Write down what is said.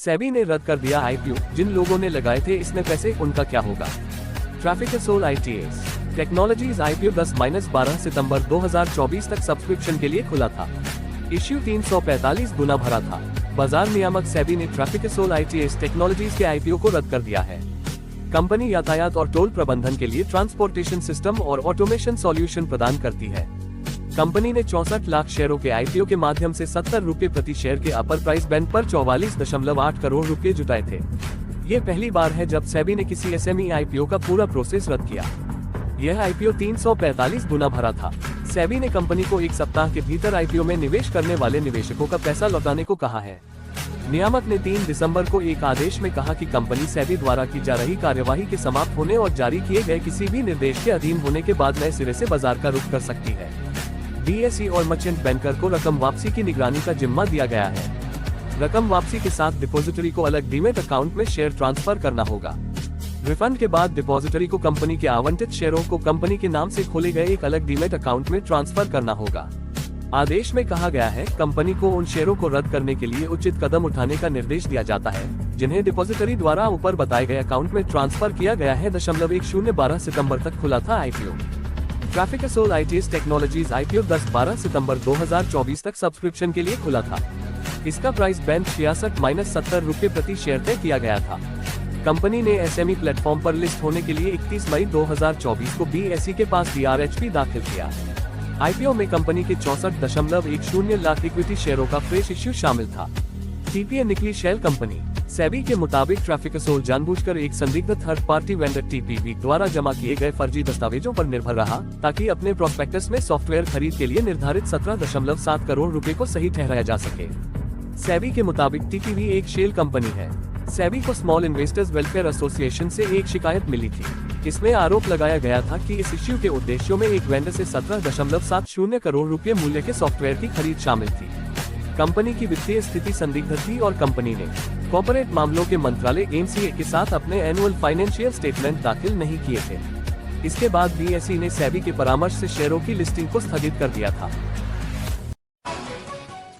सेबी ने रद्द कर दिया आईपीओ, जिन लोगों ने लगाए थे इसमें पैसे उनका क्या होगा। ट्राफिकसोल आईटीएस टेक्नोलॉजीज आईपीओ 10-12 सितंबर 2024 तक सब्सक्रिप्शन के लिए खुला था। इश्यू 345 गुना भरा था। बाजार नियामक सेबी ने ट्राफिकसोल आईटीएस टेक्नोलॉजीज के आईपीओ को रद्द कर दिया है। कंपनी यातायात और टोल प्रबंधन के लिए ट्रांसपोर्टेशन सिस्टम और ऑटोमेशन सॉल्यूशन प्रदान करती है। कंपनी ने 64 लाख शेयरों के आईपीओ के माध्यम से 70 रुपए प्रति शेयर के अपर प्राइस बैंड पर 44.8 करोड़ रुपए जुटाए थे। ये पहली बार है जब सेबी ने किसी एसएमई आईपीओ का पूरा प्रोसेस रद्द किया। यह आईपीओ 345 गुना भरा था। सेबी ने कंपनी को एक सप्ताह के भीतर आईपीओ में निवेश करने वाले निवेशकों का पैसा लौटाने को कहा है। नियामक ने 3 दिसंबर को एक आदेश में कहा कि कंपनी सेबी द्वारा की जा रही कार्यवाही के समाप्त होने और जारी किए गए किसी भी निर्देश के अधीन होने के बाद नए सिरे से बाजार का रुख कर सकती है। बीएसई और मर्चेंट बैंकर को रकम वापसी की निगरानी का जिम्मा दिया गया है। रकम वापसी के साथ डिपॉजिटरी को अलग डीमैट अकाउंट में शेयर ट्रांसफर करना होगा। रिफंड के बाद डिपॉजिटरी को कंपनी के आवंटित शेयरों को कंपनी के नाम से खोले गए एक अलग डीमैट अकाउंट में ट्रांसफर करना होगा। आदेश में कहा गया है, कंपनी को उन शेयरों को रद्द करने के लिए उचित कदम उठाने का निर्देश दिया जाता है, जिन्हें डिपॉजिटरी द्वारा ऊपर बताए गए अकाउंट में ट्रांसफर किया गया है। 1012 सितंबर तक खुला था आईपीओ। ट्राफिकसोल आईटीएस टेक्नोलॉजीज आईपीओ 10-12 सितंबर 2024 तक सब्सक्रिप्शन के लिए खुला था। इसका प्राइस बैंड 66-70 रुपए प्रति शेयर तय किया गया था। कंपनी ने एसएमई प्लेटफॉर्म पर लिस्ट होने के लिए 31 मई 2024 को बीएसई के पास डीआरएचपी दाखिल किया। आईपीओ में कंपनी के 64.10 लाख इक्विटी शेयरों का फ्रेश इश्यू शामिल था। टीपीए निकली शेल कंपनी। सेबी के मुताबिक ट्राफिकसोल जानबूझकर एक संदिग्ध थर्ड पार्टी वेंडर टीपीवी द्वारा जमा किए गए फर्जी दस्तावेजों पर निर्भर रहा, ताकि अपने प्रोस्पेक्टस में सॉफ्टवेयर खरीद के लिए निर्धारित 17.7 करोड़ रुपए को सही ठहराया जा सके। सेबी के मुताबिक टीपीवी एक शेल कंपनी है। सेबी को स्मॉल इन्वेस्टर्स वेलफेयर एसोसिएशन से एक शिकायत मिली थी। इसमें आरोप लगाया गया था कि इस इश्यू के उद्देश्यों में एक वेंडर से 17.70 करोड़ रुपए मूल्य के सॉफ्टवेयर की खरीद शामिल थी। कंपनी की वित्तीय स्थिति संदिग्ध थी और कंपनी ने कॉर्पोरेट मामलों के मंत्रालय एमसीए के साथ अपने एनुअल फाइनेंशियल स्टेटमेंट दाखिल नहीं किए थे। इसके बाद बीएसई ने सेबी के परामर्श से शेयरों की लिस्टिंग को स्थगित कर दिया था।